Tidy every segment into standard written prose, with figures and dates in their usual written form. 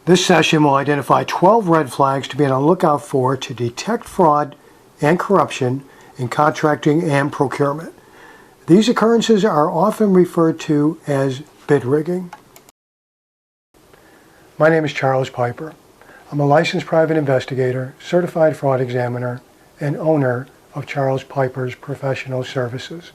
This session will identify 12 red flags to be on the lookout for to detect fraud and corruption in contracting and procurement. These occurrences are often referred to as bid rigging. My name is Charles Piper. I'm a licensed private investigator, certified fraud examiner, and owner of Charles Piper's Professional Services.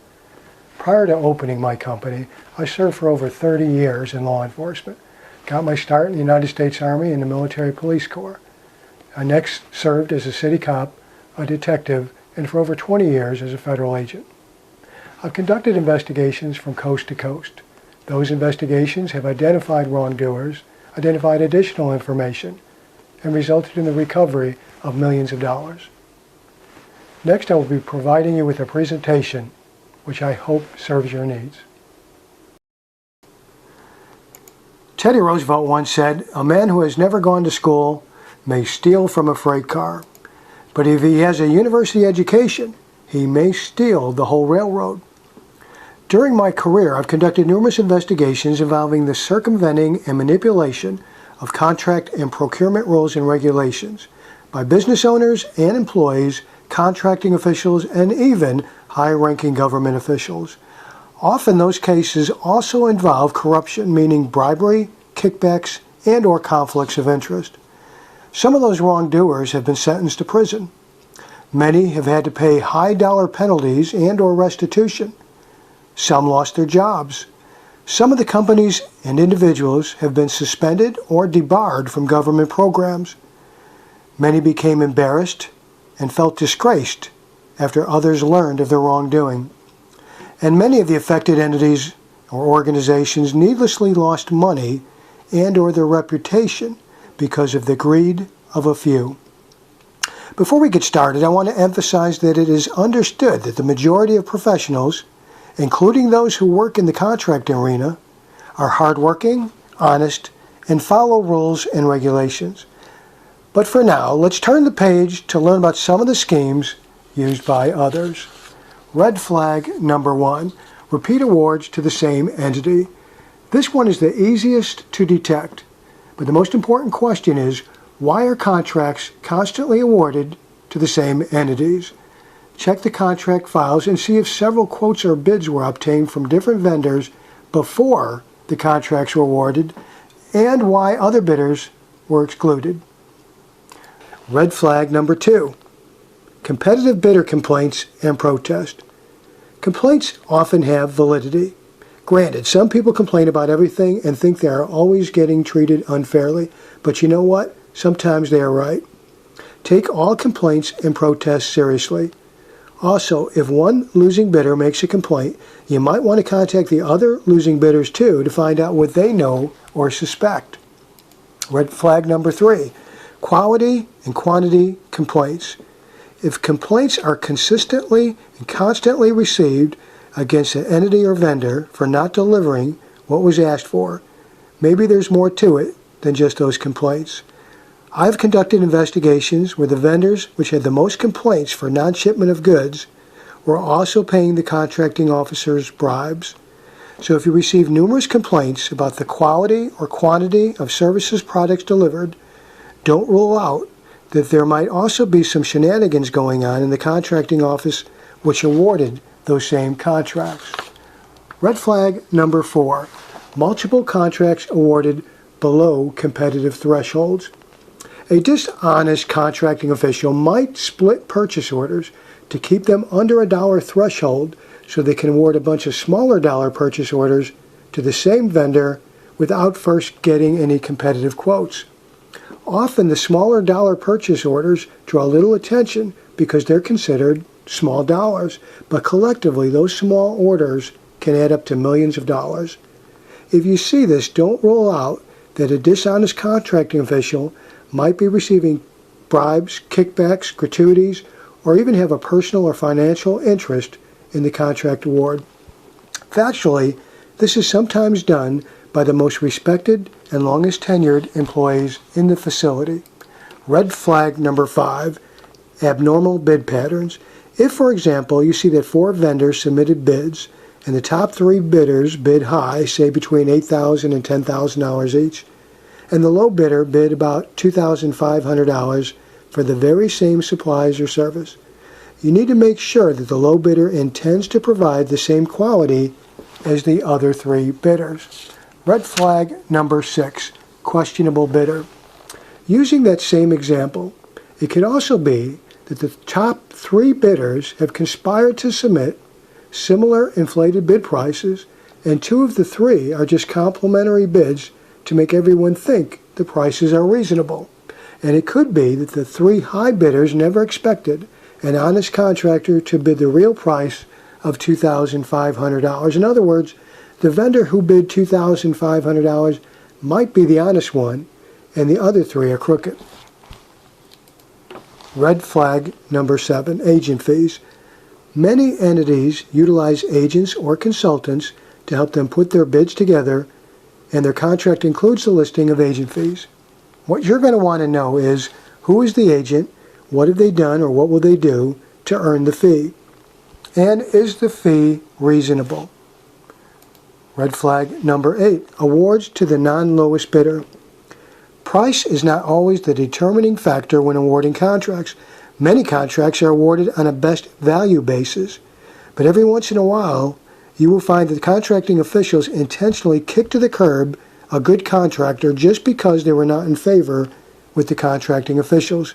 Prior to opening my company, I served for over 30 years in law enforcement. Got my start in the United States Army and the Military Police Corps. I next served as a city cop, a detective, and for over 20 years as a federal agent. I've conducted investigations from coast to coast. Those investigations have identified wrongdoers, identified additional information, and resulted in the recovery of millions of dollars. Next, I will be providing you with a presentation which I hope serves your needs. Teddy Roosevelt once said, "A man who has never gone to school may steal from a freight car, but if he has a university education, he may steal the whole railroad." During my career, I've conducted numerous investigations involving the circumventing and manipulation of contract and procurement rules and regulations by business owners and employees, contracting officials, and even high-ranking government officials. Often those cases also involve corruption, meaning bribery, kickbacks, and/or conflicts of interest. Some of those wrongdoers have been sentenced to prison. Many have had to pay high-dollar penalties and/or restitution. Some lost their jobs. Some of the companies and individuals have been suspended or debarred from government programs. Many became embarrassed and felt disgraced after others learned of their wrongdoing. And many of the affected entities or organizations needlessly lost money and/or their reputation because of the greed of a few. Before we get started, I want to emphasize that it is understood that the majority of professionals, including those who work in the contracting arena, are hardworking, honest, and follow rules and regulations. But for now, let's turn the page to learn about some of the schemes used by others. Red flag number 1, repeat awards to the same entity. This one is the easiest to detect, but the most important question is, why are contracts constantly awarded to the same entities? Check the contract files and see if several quotes or bids were obtained from different vendors before the contracts were awarded and why other bidders were excluded. Red flag number 2, competitive bidder complaints and protest. Complaints often have validity. Granted, some people complain about everything and think they are always getting treated unfairly, but you know what? Sometimes they are right. Take all complaints and protests seriously. Also, if one losing bidder makes a complaint, you might want to contact the other losing bidders too to find out what they know or suspect. Red flag number 3, quality and quantity complaints. If complaints are consistently and constantly received against an entity or vendor for not delivering what was asked for, maybe there's more to it than just those complaints. I've conducted investigations where the vendors which had the most complaints for non-shipment of goods were also paying the contracting officers bribes. So if you receive numerous complaints about the quality or quantity of services products delivered, don't rule out that there might also be some shenanigans going on in the contracting office which awarded those same contracts. Red flag number 4, multiple contracts awarded below competitive thresholds. A dishonest contracting official might split purchase orders to keep them under a dollar threshold so they can award a bunch of smaller dollar purchase orders to the same vendor without first getting any competitive quotes. Often the smaller dollar purchase orders draw little attention because they're considered small dollars, but collectively those small orders can add up to millions of dollars. If you see this, don't rule out that a dishonest contracting official might be receiving bribes, kickbacks, gratuities, or even have a personal or financial interest in the contract award. Factually, this is sometimes done by the most respected and longest tenured employees in the facility. Red flag number 5, abnormal bid patterns. If, for example, you see that 4 vendors submitted bids and the top 3 bidders bid high, say between $8,000 and $10,000 each, and the low bidder bid about $2,500 for the very same supplies or service. You need to make sure that the low bidder intends to provide the same quality as the other three bidders. Red flag number 6, questionable bidder. Using that same example, it could also be that the top 3 bidders have conspired to submit similar inflated bid prices, and 2 of the 3 are just complimentary bids to make everyone think the prices are reasonable. And it could be that the 3 high bidders never expected an honest contractor to bid the real price of $2,500. In other words, the vendor who bid $2,500 might be the honest one, and the other 3 are crooked. Red flag number 7, agent fees. Many entities utilize agents or consultants to help them put their bids together, and their contract includes the listing of agent fees. What you're going to want to know is, who is the agent, what have they done, or what will they do to earn the fee? And is the fee reasonable? Red flag number 8, awards to the non-lowest bidder. Price is not always the determining factor when awarding contracts. Many contracts are awarded on a best value basis, but every once in a while, you will find that contracting officials intentionally kick to the curb a good contractor just because they were not in favor with the contracting officials.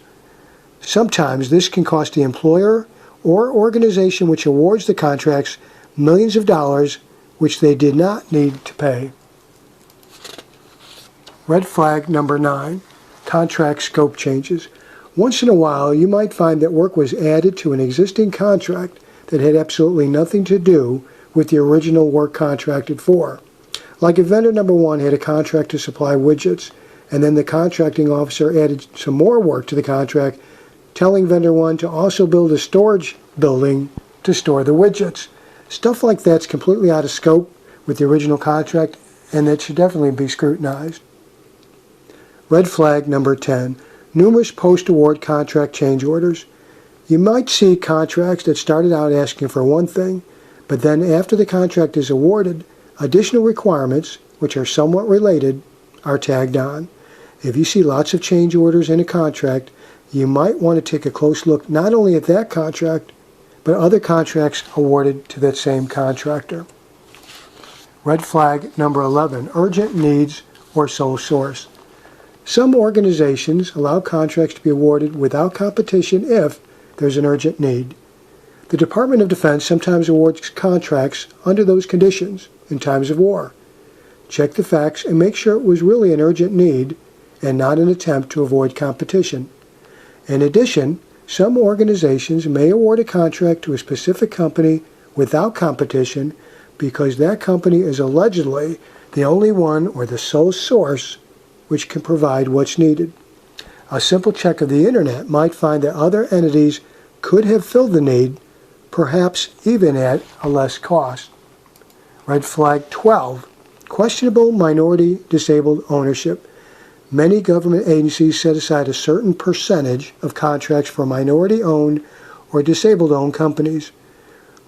Sometimes this can cost the employer or organization which awards the contracts millions of dollars which they did not need to pay. Red flag number 9, contract scope changes. Once in a while, you might find that work was added to an existing contract that had absolutely nothing to do with the original work contracted for. Like if vendor number 1 had a contract to supply widgets, and then the contracting officer added some more work to the contract, telling vendor 1 to also build a storage building to store the widgets. Stuff like that's completely out of scope with the original contract, and that should definitely be scrutinized. Red flag number 10, numerous post-award contract change orders. You might see contracts that started out asking for one thing, but then after the contract is awarded, additional requirements, which are somewhat related, are tagged on. If you see lots of change orders in a contract, you might want to take a close look not only at that contract, but other contracts awarded to that same contractor. Red flag number 11, urgent needs or sole source. Some organizations allow contracts to be awarded without competition if there's an urgent need. The Department of Defense sometimes awards contracts under those conditions in times of war. Check the facts and make sure it was really an urgent need and not an attempt to avoid competition. In addition, some organizations may award a contract to a specific company without competition because that company is allegedly the only one or the sole source which can provide what's needed. A simple check of the internet might find that other entities could have filled the need, perhaps even at a less cost. Red flag 12, questionable minority disabled ownership. Many government agencies set aside a certain percentage of contracts for minority-owned or disabled-owned companies.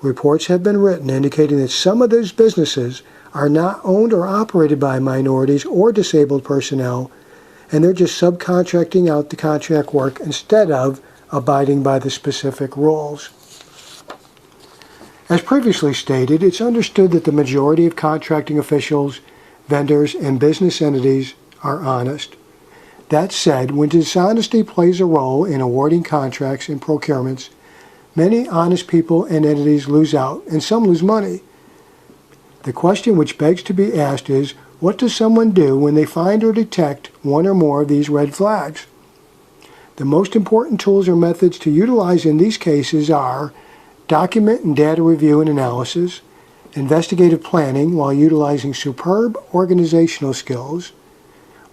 Reports have been written indicating that some of those businesses are not owned or operated by minorities or disabled personnel, and they're just subcontracting out the contract work instead of abiding by the specific rules. As previously stated, it's understood that the majority of contracting officials, vendors, and business entities are honest. That said, when dishonesty plays a role in awarding contracts and procurements, many honest people and entities lose out, and some lose money. The question which begs to be asked is, what does someone do when they find or detect one or more of these red flags? The most important tools or methods to utilize in these cases are document and data review and analysis, investigative planning while utilizing superb organizational skills,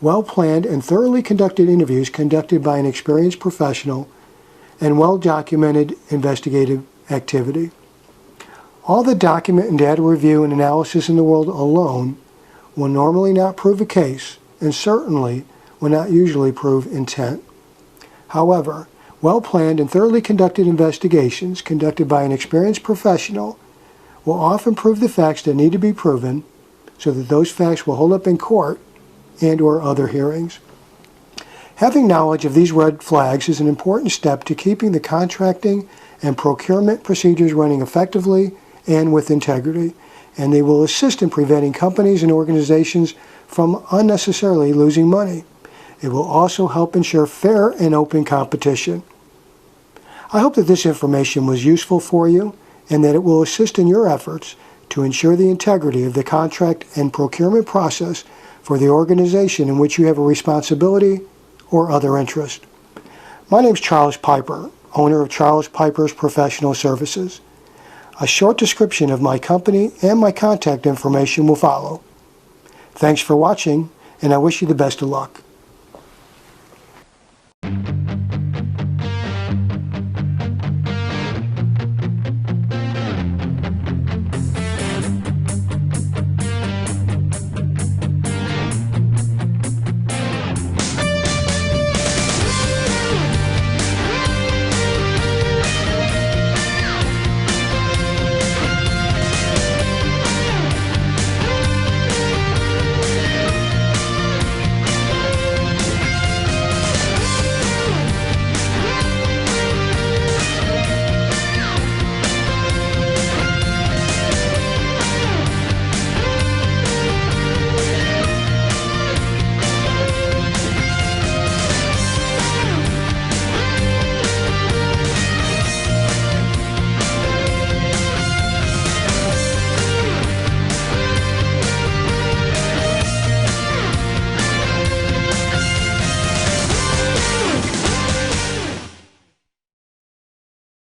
well-planned and thoroughly conducted interviews conducted by an experienced professional, and well-documented investigative activity. All the document and data review and analysis in the world alone will normally not prove a case, and certainly will not usually prove intent. However, well-planned and thoroughly conducted investigations conducted by an experienced professional will often prove the facts that need to be proven so that those facts will hold up in court and/or other hearings. Having knowledge of these red flags is an important step to keeping the contracting and procurement procedures running effectively and with integrity, and they will assist in preventing companies and organizations from unnecessarily losing money. It will also help ensure fair and open competition. I hope that this information was useful for you and that it will assist in your efforts to ensure the integrity of the contract and procurement process for the organization in which you have a responsibility or other interest. My name is Charles Piper, owner of Charles Piper's Professional Services. A short description of my company and my contact information will follow. Thanks for watching, and I wish you the best of luck.